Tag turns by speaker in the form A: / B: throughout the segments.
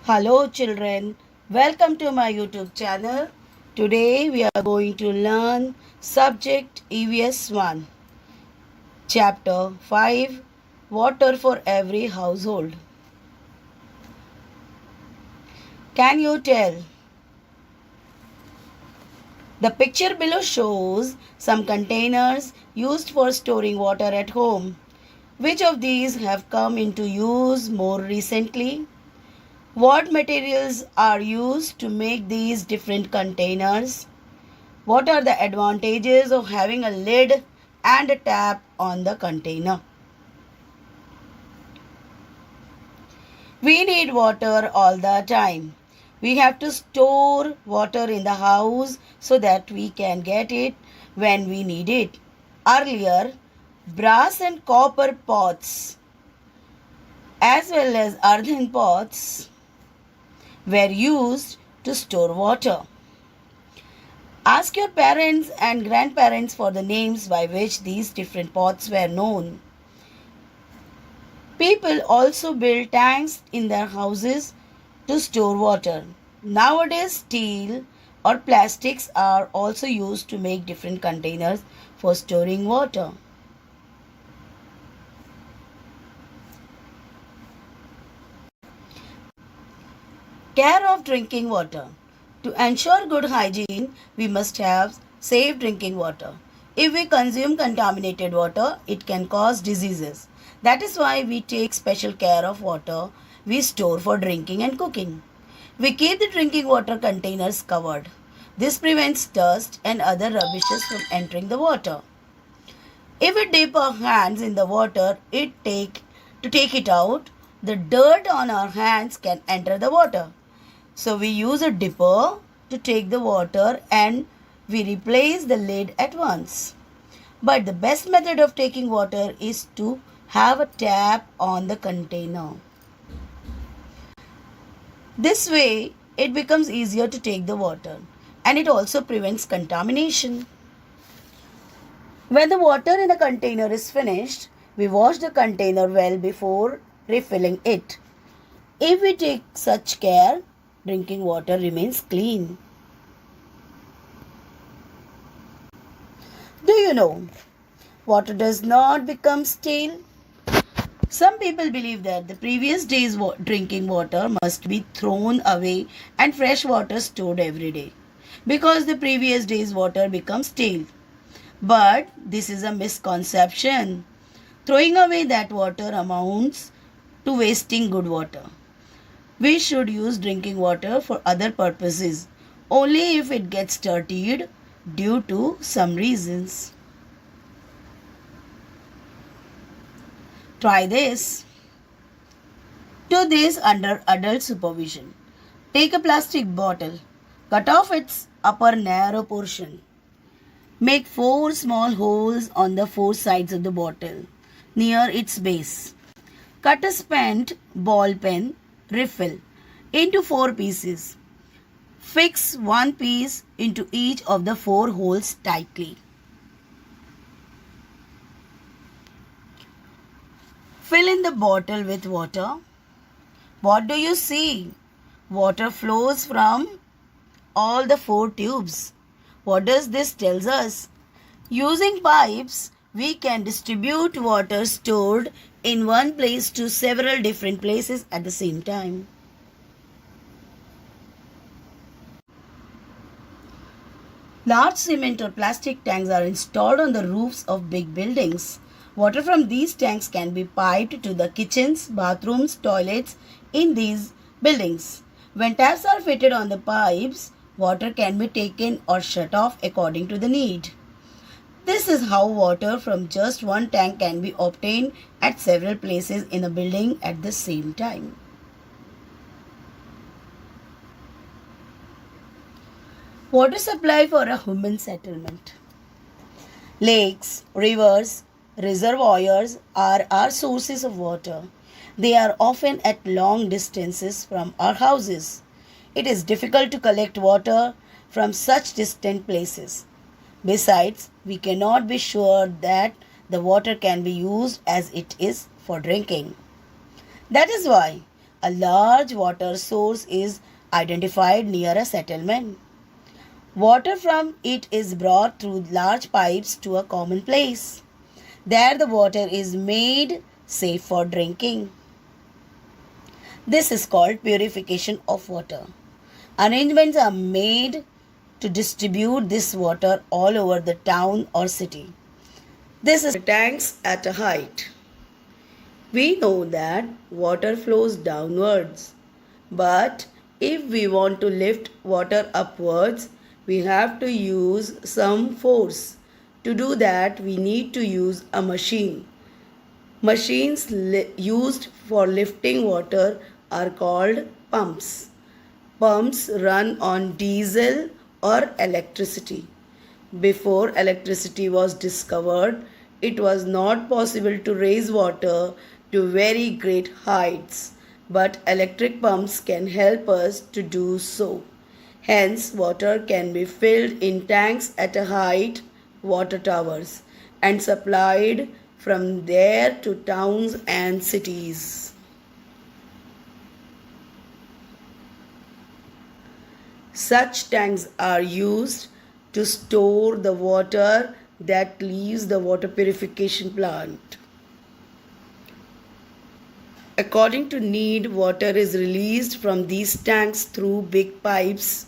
A: Hello children, welcome to my YouTube channel. Today we are going to learn subject EVS 1, chapter 5, water for every household. Can you tell? The picture below shows some containers used for storing water at home. Which of these have come into use more recently? What materials are used to make these different containers? What are the advantages of having a lid and a tap on the container? We need water all the time. We have to store water in the house so that we can get it when we need it. Earlier, brass and copper pots as well as earthen pots were used to store water. Ask your parents and grandparents for the names by which these different pots were known. People also build tanks in their houses to store water. Nowadays, steel or plastics are also used to make different containers for storing water. Care of drinking water. To ensure good hygiene, we must have safe drinking water. If we consume contaminated water, it can cause diseases. That is why we take special care of water we store for drinking and cooking. We keep the drinking water containers covered. This prevents dust and other rubbishes from entering the water. If we dip our hands in the water to take it out, the dirt on our hands can enter the water. So we use a dipper to take the water and we replace the lid at once. But the best method of taking water is to have a tap on the container. This way, it becomes easier to take the water and it also prevents contamination. When the water in the container is finished, we wash the container well before refilling it. If we take such care, drinking water remains clean. Do you know, water does not become stale? Some people believe that the previous day's drinking water must be thrown away and fresh water stored every day because the previous day's water becomes stale. But this is a misconception. Throwing away that water amounts to wasting good water. We should use drinking water for other purposes only if it gets dirtied due to some reasons. Try this. Do this under adult supervision. Take a plastic bottle, cut off its upper narrow portion. Make 4 small holes on the 4 sides of the bottle near its base. Cut a spent ball pen refill into 4 pieces. Fix one piece into each of the 4 holes tightly. Fill in the bottle with water. What do you see? Water flows from all the 4 tubes. What does this tell us? Using pipes, we can distribute water stored in one place to several different places at the same time. Large cement or plastic tanks are installed on the roofs of big buildings. Water from these tanks can be piped to the kitchens, bathrooms, toilets in these buildings. When taps are fitted on the pipes, water can be taken or shut off according to the need. This is how water from just one tank can be obtained at several places in a building at the same time. Water supply for a human settlement. Lakes, rivers, reservoirs are our sources of water. They are often at long distances from our houses. It is difficult to collect water from such distant places. Besides, we cannot be sure that the water can be used as it is for drinking. That is why A large water source is identified near a settlement. Water from it is brought through large pipes to a common place. There the water is made safe for drinking. This is called purification of water. Arrangements are made to distribute this water all over the town or city. This is tanks at a height. We know that water flows downwards, but if we want to lift water upwards, we have to use some force. To do that, we need to use a machine. Machines used for lifting water are called pumps. Pumps run on diesel or electricity. Before electricity was discovered, it was not possible to raise water to very great heights, but electric pumps can help us to do so. Hence, water can be filled in tanks at a height, water towers, and supplied from there to towns and cities. Such tanks are used to store the water that leaves the water purification plant. According to need, water is released from these tanks through big pipes.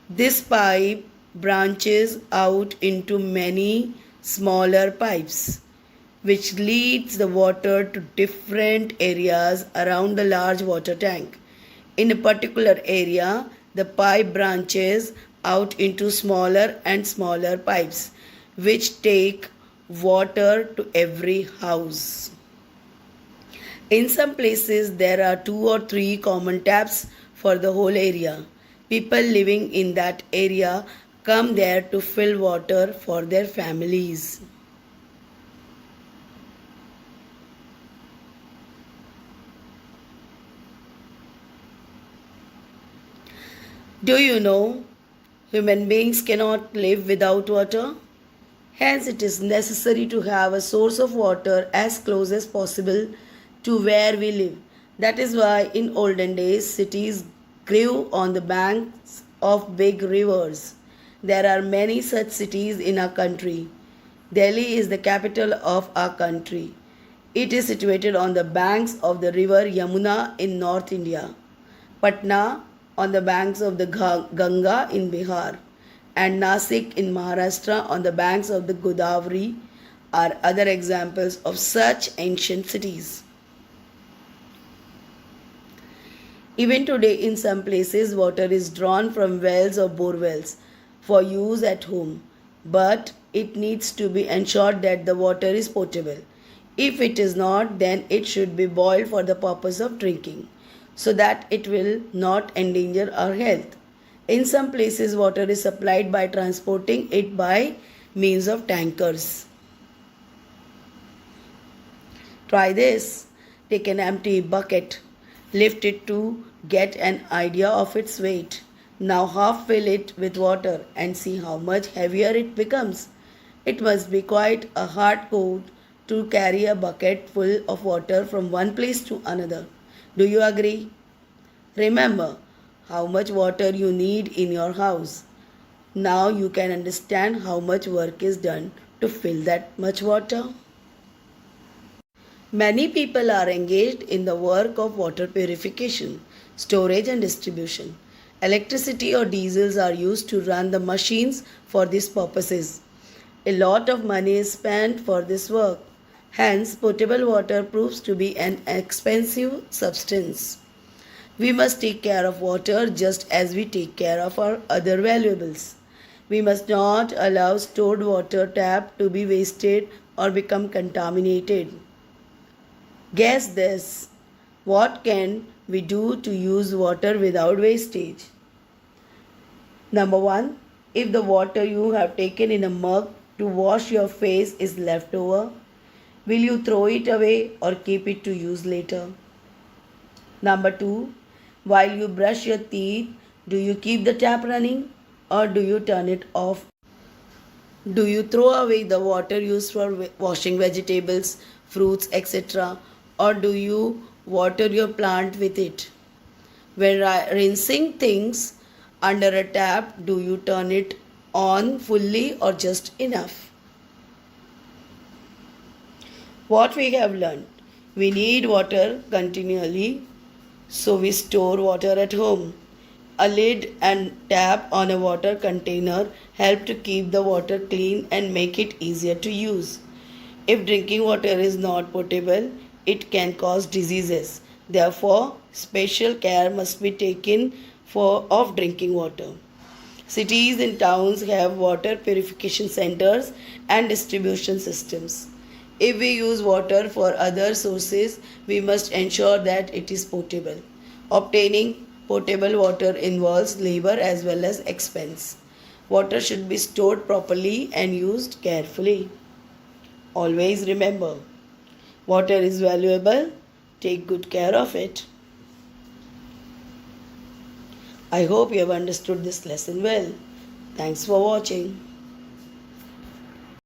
A: This pipe branches out into many smaller pipes, which leads the water to different areas around the large water tank. In a particular area, the pipe branches out into smaller and smaller pipes, which take water to every house. In some places, there are 2 or 3 common taps for the whole area. People living in that area come there to fill water for their families. Do you know human beings cannot live without water? Hence, it is necessary to have a source of water as close as possible to where we live. That is why in olden days cities grew on the banks of big rivers. There are many such cities in our country. Delhi is the capital of our country. It is situated on the banks of the river Yamuna in North India. Patna on the banks of the Ganga in Bihar, and Nasik in Maharashtra on the banks of the Godavari are other examples of such ancient cities. Even today, in some places, water is drawn from wells or bore wells for use at home, but it needs to be ensured that the water is potable. If it is not, then it should be boiled for the purpose of drinking, so that it will not endanger our health. In some places, water is supplied by transporting it by means of tankers. Try this. Take an empty bucket, lift it to get an idea of its weight. Now half fill it with water and see how much heavier it becomes. It must be quite a hard code to carry a bucket full of water from one place to another. Do you agree? Remember how much water you need in your house. Now you can understand how much work is done to fill that much water. Many people are engaged in the work of water purification, storage and distribution. Electricity or diesels are used to run the machines for these purposes. A lot of money is spent for this work. Hence, potable water proves to be an expensive substance. We must take care of water just as we take care of our other valuables. We must not allow stored water tap to be wasted or become contaminated. Guess this. What can we do to use water without wastage? Number 1. If the water you have taken in a mug to wash your face is left over, will you throw it away or keep it to use later? Number 2. While you brush your teeth, do you keep the tap running or do you turn it off? Do you throw away the water used for washing vegetables, fruits, etc., or do you water your plant with it. When rinsing things under a tap, do you turn it on fully or just enough? What we have learned: we need water continually, so we store water at home. A lid and tap on a water container help to keep the water clean and make it easier to use. If drinking water is not potable, it can cause diseases. Therefore, special care must be taken of drinking water. Cities and towns have water purification centers and distribution systems. If we use water for other sources, we must ensure that it is potable. Obtaining potable water involves labor as well as expense. Water should be stored properly and used carefully. Always remember, water is valuable. Take good care of it. I hope you have understood this lesson well. Thanks for watching.